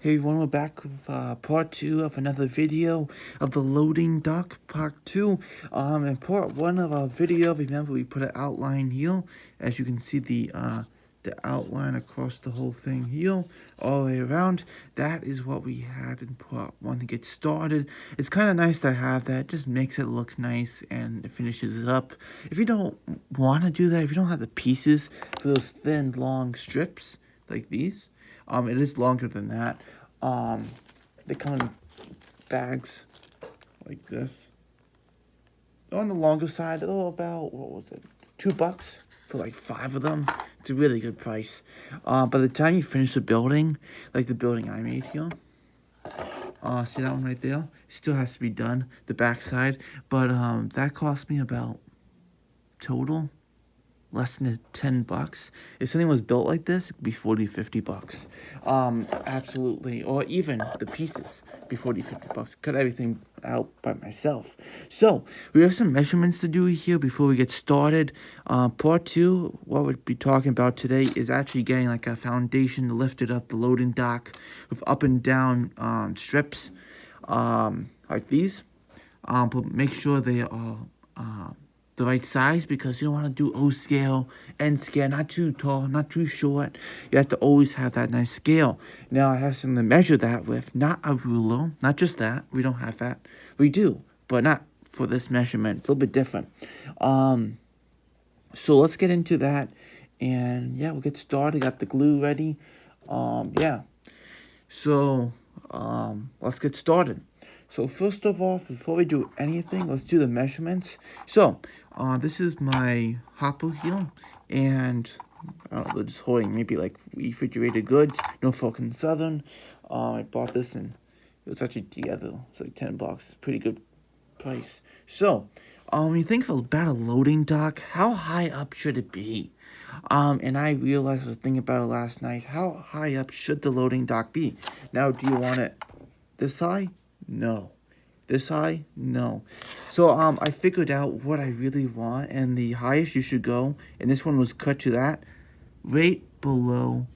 Hey everyone, we're back with part 2 of another video of the loading dock part 2. In part 1 of our video, remember we put an outline here. As you can see the outline across the whole thing here, all the way around. That is what we had in part 1 to get started. It's kind of nice to have that, it just makes it look nice and it finishes it up. If you don't want to do that, if you don't have the pieces for those thin, long strips like these, it is longer than that. They come in bags like this. On the longer side, about, what was it, $2 for like 5 of them. It's a really good price. By the time you finish the building, like the building I made here, see that one right there? Still has to be done, the back side. But that cost me about total less than $10. If something was built like this, it could be $40-50. Absolutely. Or even the pieces be $40-50. Cut everything out by myself. So we have some measurements to do here before we get started. Part 2, what we'll be talking about today is actually getting like a foundation to lift it up, the loading dock with up and down strips like these. But make sure they are the right size, because you don't want to do O scale, N scale, not too tall, not too short. You have to always have that nice scale. Now I have something to measure that with, not a ruler, not just that. We don't have that. We do, but not for this measurement. It's a little bit different. So let's get into that, and yeah, we'll get started. Got the glue ready. Yeah. So let's get started. So first of all, before we do anything, let's do the measurements. So this is my hopper here, and I don't know, they're just holding maybe like refrigerated goods. Norfolk and Southern. I bought this and it was actually together. It's like $10. Pretty good price. So when you think about a loading dock, how high up should it be? And I realized, I was thinking about it last night, how high up should the loading dock be? Now, do you want it this high? No. This high? No. So, I figured out what I really want, and the highest you should go, and this one was cut to that, right below,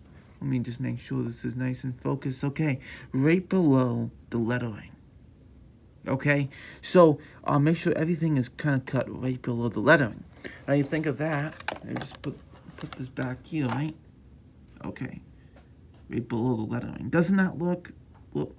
let me just make sure this is nice and focused, okay, right below the lettering. Okay, so make sure everything is kind of cut right below the lettering. Now you think of that, and just put this back here, right? Okay, right below the lettering. Doesn't that look,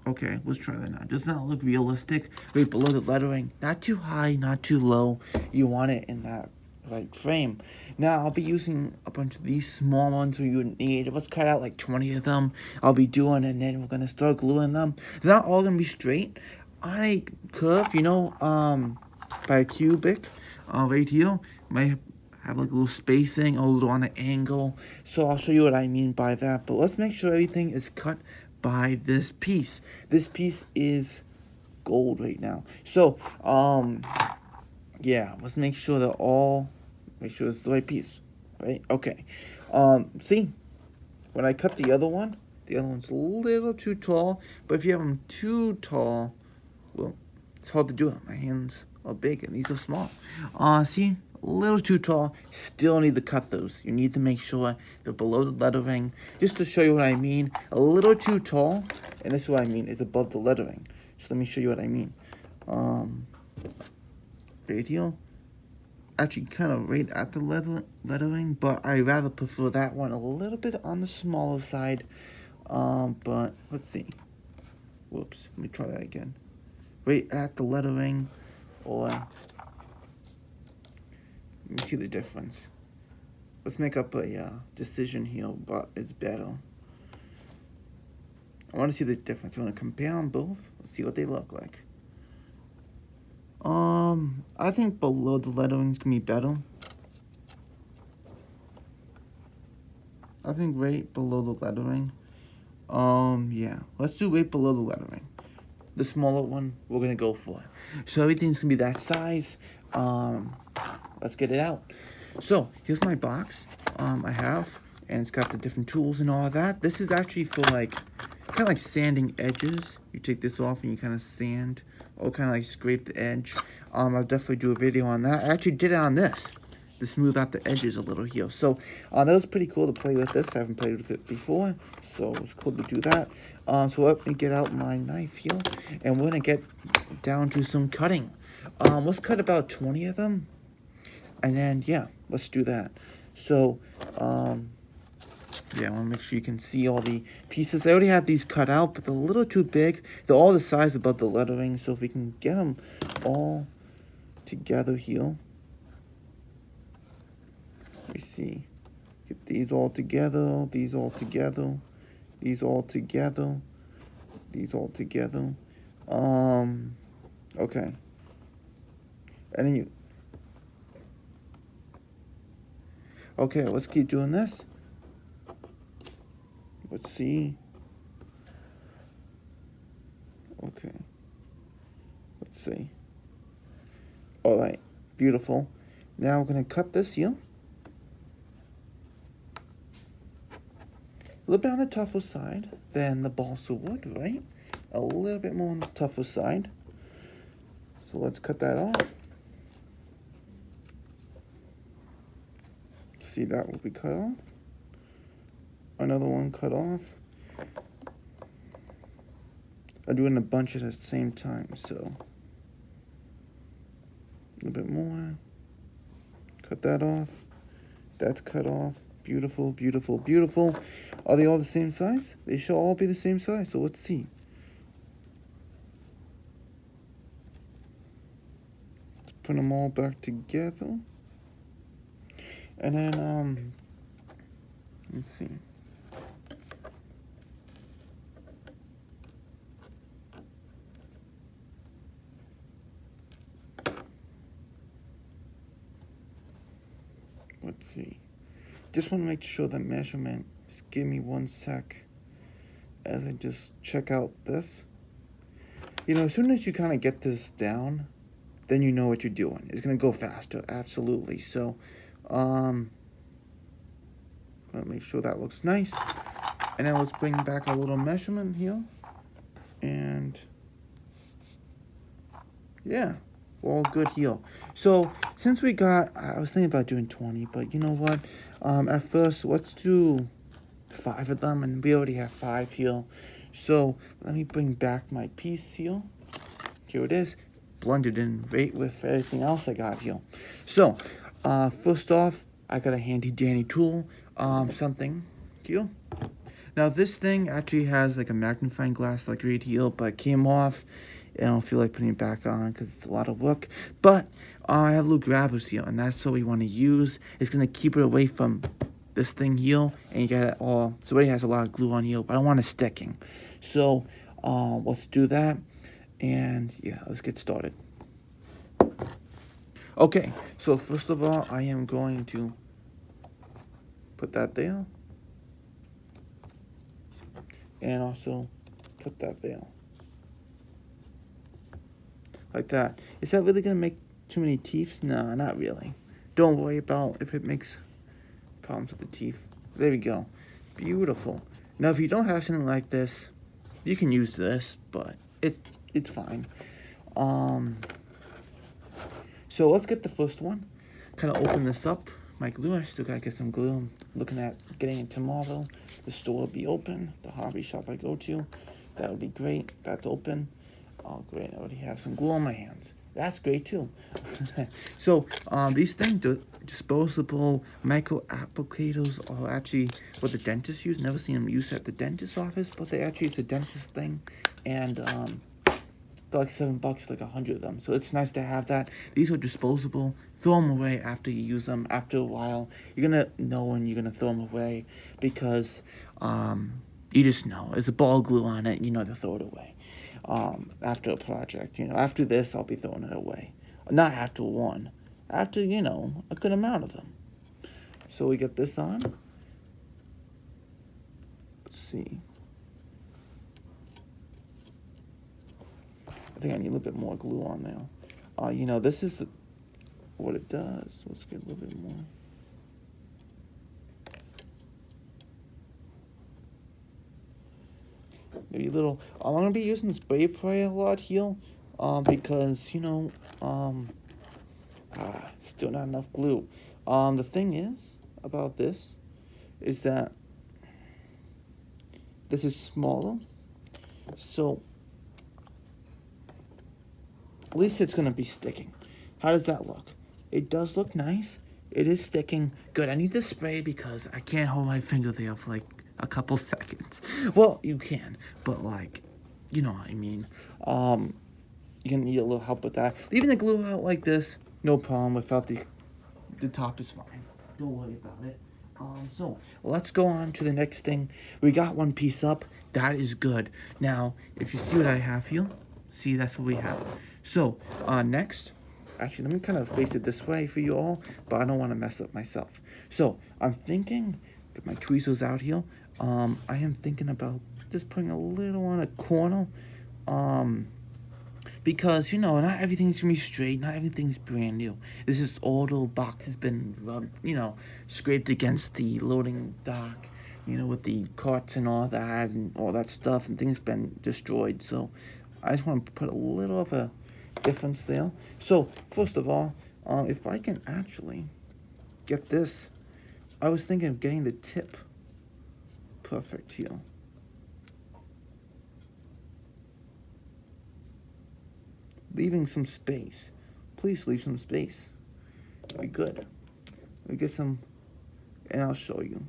okay, let's try that now. Doesn't that look realistic? Right below the lettering. Not too high, not too low. You want it in that right frame. Now, I'll be using a bunch of these small ones where you would need, let's cut out like 20 of them. I'll be doing, and then we're going to start gluing them. They're not all going to be straight. On a curve, you know, by a cubic, right here, might have like a little spacing, a little on the angle. So I'll show you what I mean by that. But let's make sure everything is cut by this piece. This piece is gold right now. So, yeah, let's make sure that make sure it's the right piece, right? Okay. See, when I cut the other one's a little too tall. But if you have them too tall, well, it's hard to do it. My hands are big and these are small. See, a little too tall. Still need to cut those. You need to make sure they're below the lettering. Just to show you what I mean, a little too tall, and this is what I mean, is above the lettering. So let me show you what I mean. Right here, actually kind of right at the lettering, but I rather prefer that one a little bit on the smaller side. But let's see. Whoops, let me try that again. Right at the lettering, or let me see the difference. Let's make up a decision here, but it's better. I want to see the difference. I want to compare them both. Let's see what they look like. I think below the lettering's gonna be better. I think right below the lettering. Yeah, let's do right below the lettering. The smaller one we're gonna go for. So everything's gonna be that size. Let's get it out. So here's my box. I have, and it's got the different tools and all of that. This is actually for like kind of like sanding edges. You take this off and you kind of sand, or kind of like scrape the edge. I'll definitely do a video on that. I actually did it on this. to smooth out the edges a little here. So that was pretty cool to play with this. I haven't played with it before, so it's cool to do that. So let me get out my knife here, and we're gonna get down to some cutting. Let's cut about 20 of them, and then yeah, let's do that. So yeah, I want to make sure you can see all the pieces. I already have these cut out, but they're a little too big. They're all the size above the lettering, so if we can get them all together here. Let me see. Get these all together, these all together, these all together, these all together. Okay. And then you... Okay, let's keep doing this. Let's see. Okay. Let's see. Alright, beautiful. Now we're going to cut this here. A little bit on the tougher side than the balsa wood, right? A little bit more on the tougher side. So let's cut that off. See, that will be cut off. Another one cut off. I'm doing a bunch at the same time, so a little bit more. Cut that off. That's cut off. Beautiful, beautiful, beautiful. Are they all the same size? They should all be the same size, so let's see. Put them all back together. And then, let's see. Let's see. Just want to make sure the measurement. Just give me 1 sec as I just check out this. You know, as soon as you kind of get this down, then you know what you're doing. It's going to go faster, absolutely. So, let me make sure that looks nice. And then let's bring back a little measurement here. And, yeah, we're all good here. So, since we got, I was thinking about doing 20, but you know what? At first, let's do 5 of them, and we already have 5 here. So, let me bring back my piece here. Here it is, blended in right with everything else I got here. So, first off, I got a handy dandy tool, something here. Now this thing actually has like a magnifying glass like right here, but it came off. I don't feel like putting it back on because it's a lot of work. But I have little grabbers here, and that's what we want to use. It's going to keep it away from this thing here, and you got it all. So it has a lot of glue on here, but I don't want it sticking. So let's do that, and yeah, let's get started. Okay, so first of all, I am going to put that there, and also put that there. Like that. Is that really going to make too many teeth? No, not really. Don't worry about if it makes problems with the teeth. There we go. Beautiful. Now, if you don't have something like this, you can use this, but it's fine. So let's get the first one. Kind of open this up. My glue, I still got to get some glue. I'm looking at getting it tomorrow. The store will be open. The hobby shop I go to. That would be great. That's open. Oh, great. I already have some glue on my hands. That's great, too. So, these things, the disposable micro applicators are actually what the dentists use. Never seen them used at the dentist's office, but they actually, it's a dentist thing. And, they're like $7, like 100 of them. So it's nice to have that. These are disposable. Throw them away after you use them. After a while, you're going to know when you're going to throw them away because, you just know. There's a ball glue on it, you know to throw it away. After a project, you know, after this, I'll be throwing it away. Not after one. After, you know, a good amount of them. So we get this on. Let's see. I think I need a little bit more glue on there. You know, this is what it does. Let's get a little bit more. Maybe a little. I'm gonna be using spray spray a lot here, because you know, still not enough glue. The thing is about this is that this is smaller, so at least it's gonna be sticking. How does that look? It does look nice. It is sticking. Good. I need to spray because I can't hold my finger there for like a couple seconds. Well, you can, but like, you know what I mean. You're gonna need a little help with that. Leaving the glue out like this, no problem. Without the top is fine. Don't worry about it. So let's go on to the next thing. We got one piece up. That is good. Now, if you see what I have here, see that's what we have. So next, actually, let me kind of face it this way for you all, but I don't want to mess up myself. So I'm thinking, get my tweezers out here. I am thinking about just putting a little on a corner. Because, you know, not everything's gonna be straight, not everything's brand new. This is all the box has been rubbed, you know, scraped against the loading dock, you know, with the carts and all that stuff, and things been destroyed. So I just want to put a little of a difference there. So first of all, if I can actually get this, I was thinking of getting the tip perfect here. Leaving some space. Please leave some space. That'd be good. Let me get some, and I'll show you.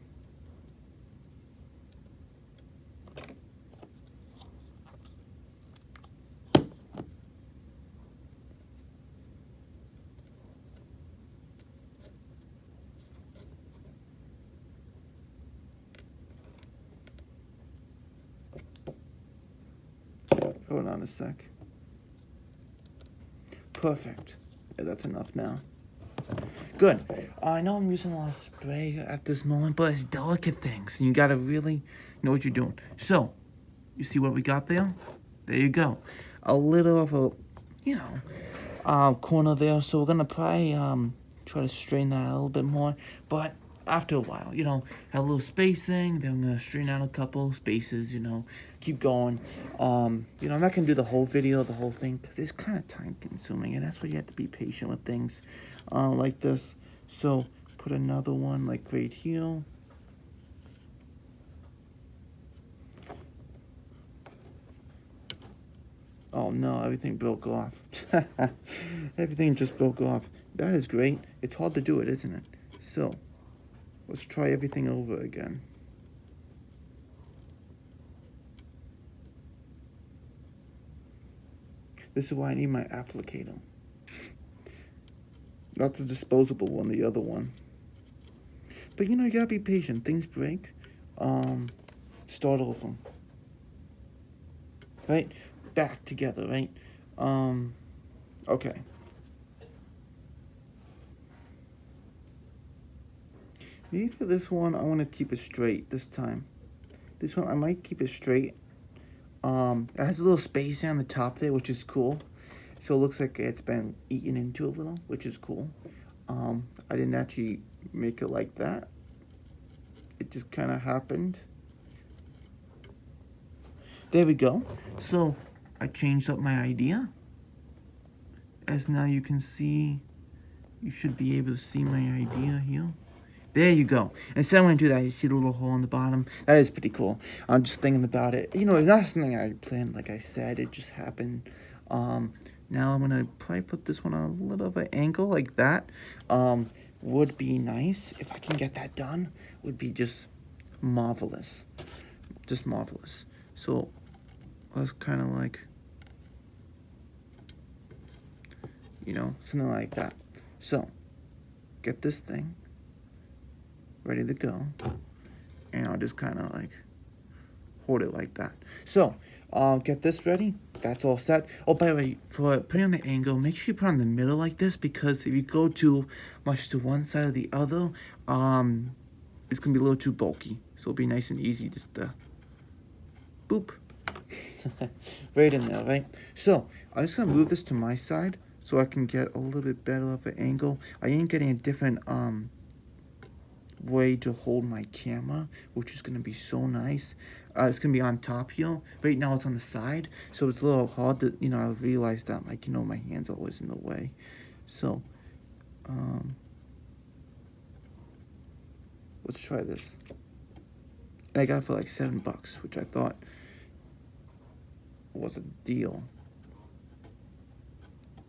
Hold on a sec. Perfect. Yeah, that's enough now. Good. I know I'm using a lot of spray at this moment, but it's delicate things. And you gotta really know what you're doing. So, you see what we got there? There you go. A little of a, you know, corner there. So we're gonna probably try to strain that a little bit more. But after a while, you know, have a little spacing. Then I'm gonna strain out a couple spaces. You know, keep going. You know, I'm not gonna do the whole video, the whole thing, because it's kind of time consuming, and that's why you have to be patient with things like this. So put another one like right here. Oh no, everything broke off. Everything just broke off. That is great. It's hard to do it, isn't it? So let's try everything over again. This is why I need my applicator. Not the disposable one, the other one. But you know, you gotta be patient. Things break. Start over. Right? Back together, right? Okay. Maybe for this one, I want to keep it straight this time. This one, I might keep it straight. It has a little space on the top there, which is cool. So it looks like it's been eaten into a little, which is cool. I didn't actually make it like that. It just kind of happened. There we go. So I changed up my idea. As now you can see, you should be able to see my idea here. There you go. Instead I'm going to do that, you see the little hole in the bottom. That is pretty cool. I'm just thinking about it. You know, it's not something I planned, like I said. It just happened. Now I'm going to probably put this one on a little of an angle like that. Would be nice. If I can get that done, would be just marvelous. Just marvelous. So, let's kind of like, you know, something like that. So, get this thing ready to go, and I'll just kind of like hold it like that. So get this ready. That's all set. Oh, by the way, for putting on the angle, make sure you put on the middle like this, because if you go too much to one side or the other, it's gonna be a little too bulky. So it'll be nice and easy, just boop right in there, right? So I'm just gonna move this to my side so I can get a little bit better of an angle. I am getting a different way to hold my camera, which is going to be so nice. It's going to be on top here. Right now it's on the side, so it's a little hard to, you know, I realize that, like, you know, my hand's always in the way. So, Let's try this. And I got it for like $7, which I thought was a deal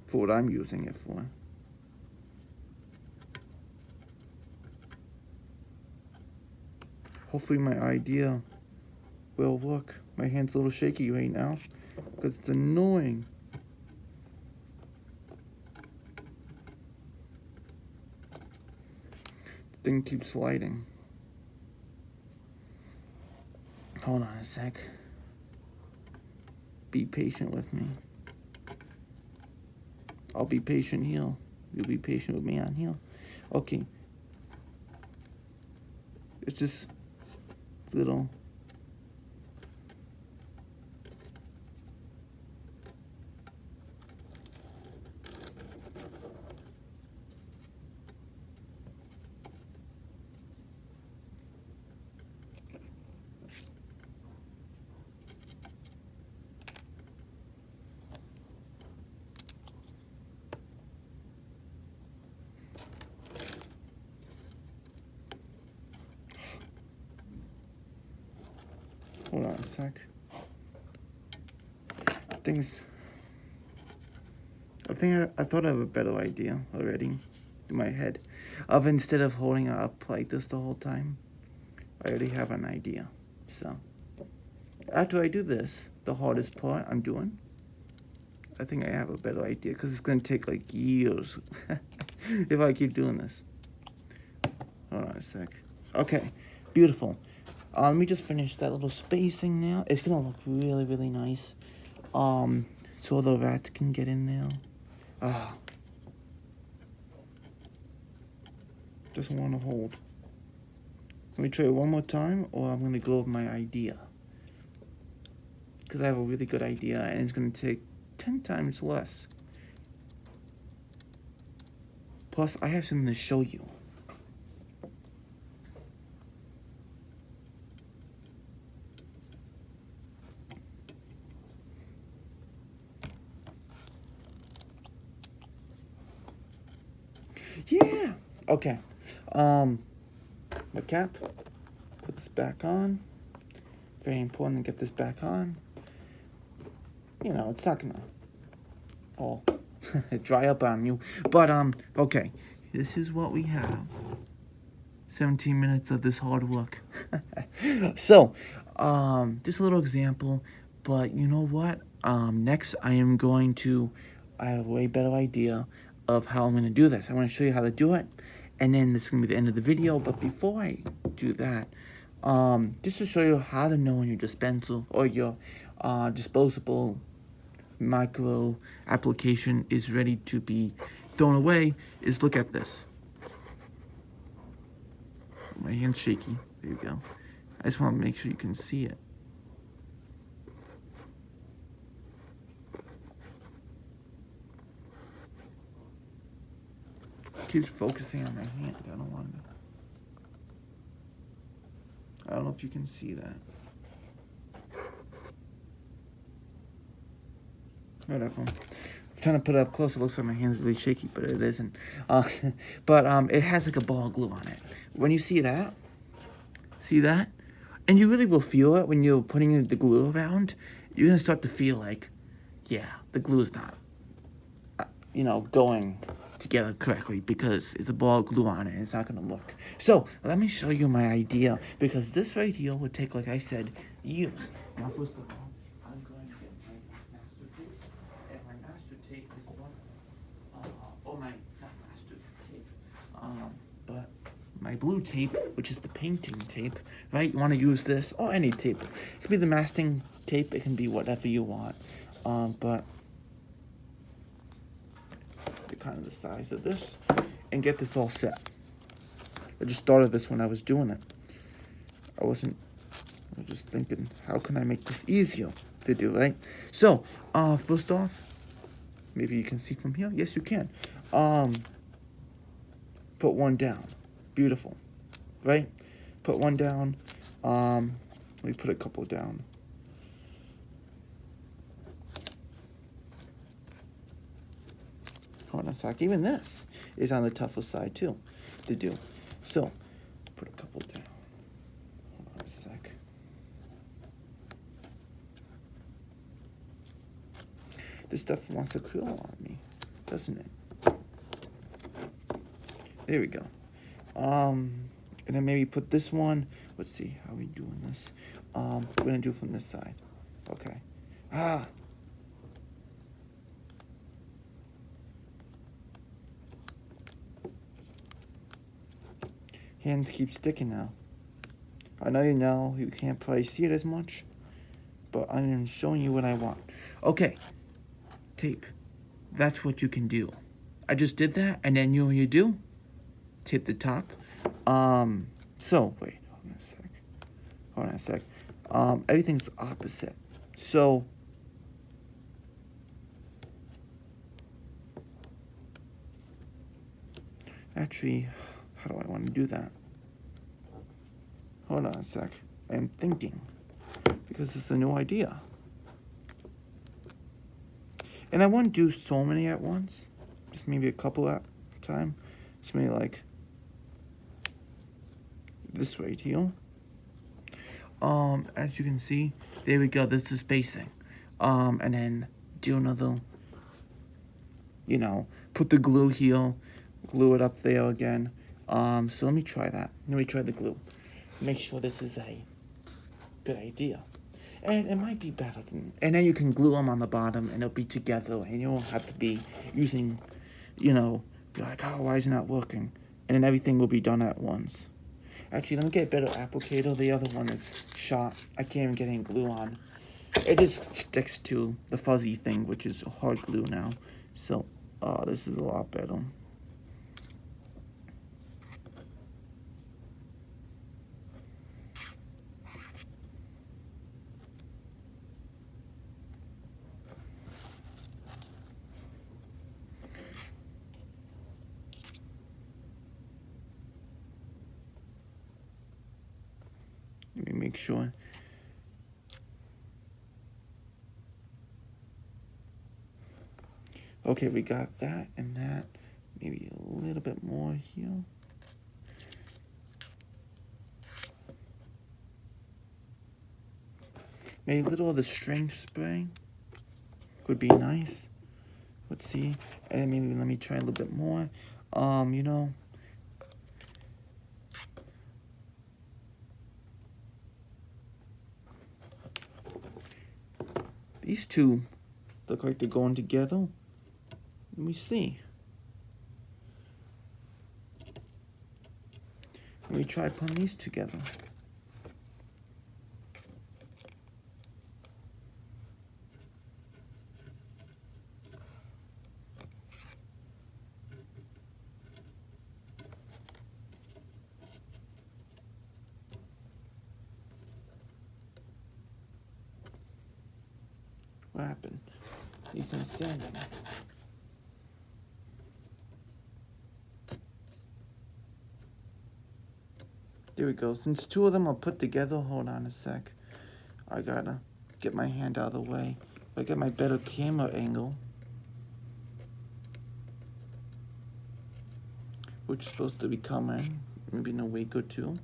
for what I'm using it for. Hopefully my idea will work. My hand's a little shaky right now because it's annoying. The thing keeps sliding. Hold on a sec. Be patient with me. I'll be patient here. You'll be patient with me on here. Okay. It's just little. Hold on a sec. I thought I have a better idea already in my head. Of instead of holding it up like this the whole time, I already have an idea. So after I do this, the hardest part I'm doing, I think I have a better idea because it's gonna take like years if I keep doing this. Hold on a sec. Okay, beautiful. Let me just finish that little spacing now. It's gonna look really, really nice. So the rats can get in there. Doesn't want to hold. Let me try it one more time, or I'm gonna go with my idea. Because I have a really good idea, and it's gonna take 10 times less. Plus, I have something to show you. Yeah. Okay. My cap. Put this back on. Very important to get this back on. You know, it's not gonna dry up on you. But okay. This is what we have. 17 minutes of this hard work. So, just a little example. But you know what? Next I have a way better idea of how I'm going to do this. I want to show you how to do it, and then this is going to be the end of the video. But before I do that, just to show you how to know when your dispenser or your disposable micro application is ready to be thrown away, is look at this. My hand's shaky. There you go. I just want to make sure you can see it. Keeps focusing on my hand. I don't know if you can see that. Whatever. I'm trying to put it up close. It looks like my hand's really shaky, but it isn't. But it has like a ball of glue on it. When you see that, and you really will feel it when you're putting the glue around. You're gonna start to feel like, yeah, the glue is not, going together correctly because it's a ball of glue on it and it's not going to look. So let me show you my idea, because this right here would take, like I said, years. Now first of all, I'm going to get my master tape, and my master tape is what, not master tape, but my blue tape, which is the painting tape, right? You want to use this, or any tape. It can be the masking tape, it can be whatever you want, but kind of the size of this, and get this all set. I just started this when I was doing it. I was just thinking, how can I make this easier to do, right? So, first off, maybe you can see from here. Yes, you can. Put one down. Beautiful, right? Put one down. Let me put a couple down. Hold on a sec. Even this is on the tougher side too to do. So put a couple This stuff wants to curl on me, doesn't it? There we go. And then maybe put this one. Let's see, how are we doing this? We're gonna do it from this side. Okay. Hands keep sticking now. I know you can't probably see it as much, but I'm showing you what I want. Okay, tape. That's what you can do. I just did that, and then you know what you do? Tape the top. So wait, hold on a sec. Everything's opposite. So actually, how do I want to do that? Hold on a sec. I am thinking, because it's a new idea. And I wouldn't do so many at once. Just maybe a couple at a time. Just maybe like this right here. As you can see, there we go. This is spacing. And then do another, put the glue here, glue it up there again. So let me try that. Let me try the glue. Make sure this is a good idea. And it might be better than, and then you can glue them on the bottom and they'll be together and you don't have to be using, be like, oh, why is it not working? And then everything will be done at once. Actually, let me get a better applicator. The other one is shot. I can't even get any glue on. It just sticks to the fuzzy thing, which is hard glue now. So, this is a lot better. Let me make sure. Okay, we got that and that. Maybe a little bit more here. Maybe a little of the strength spray would be nice. Let's see. And maybe let me try a little bit more. These two look like they're going together. Let me see. Let me try putting these together. What happened? Need some sand in it. There we go. Since two of them are put together, hold on a sec. I gotta get my hand out of the way. If I get my better camera angle, which is supposed to be coming maybe in a week or two.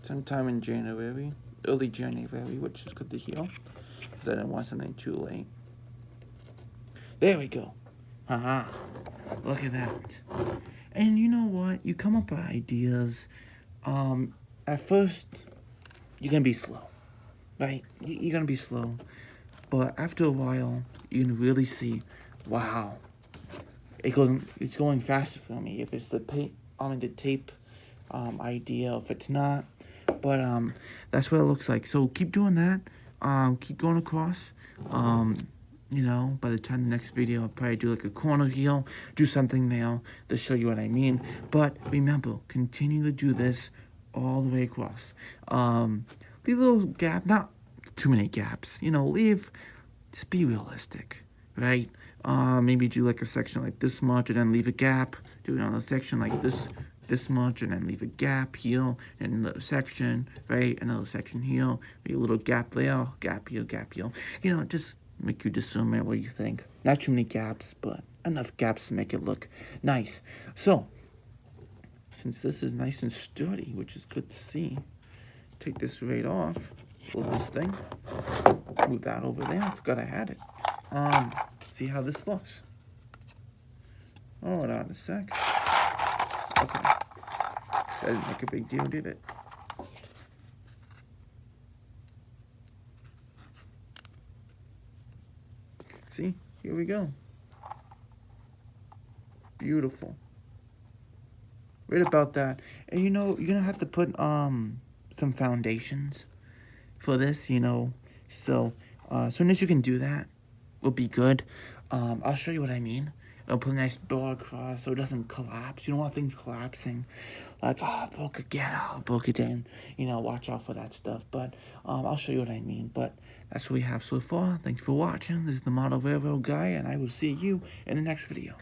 Sometime in January, early January, which is good to hear. Because I didn't want something too late. There we go. Haha. Look at that. And you know what? You come up with ideas. At first, you're going to be slow. Right? You're going to be slow. But after a while, you can really see, wow. It's going faster for me. If it's the tape idea, if it's not. But that's what it looks like. So keep doing that. Keep going across. By the time the next video, I'll probably do like a corner here, do something there to show you what I mean. But remember, continue to do this all the way across. Leave a little gap, not too many gaps. Just be realistic, right? Maybe do like a section like this much and then leave a gap. Do another section like this much and then leave a gap here and another section, right? Another section here, maybe a little gap there, gap here, gap here. Just make you discern what you think. Not too many gaps, but enough gaps to make it look nice. So, since this is nice and sturdy, which is good to see, take this right off, pull this thing. move that over there. I forgot I had it. See how this looks. Hold on a sec. Okay. That didn't make a big deal, did it? See? Here we go. Beautiful. Right about that. And you know, you're gonna have to put some foundations for this, you know. So as soon as you can do that, will be good. I'll show you what I mean. I'll put a nice bow across so it doesn't collapse. You don't want things collapsing. Like, oh, broke again, oh, broke it in. You know, watch out for that stuff. But I'll show you what I mean. But that's what we have so far. Thanks for watching. This is the Model Railroad Guy, and I will see you in the next video.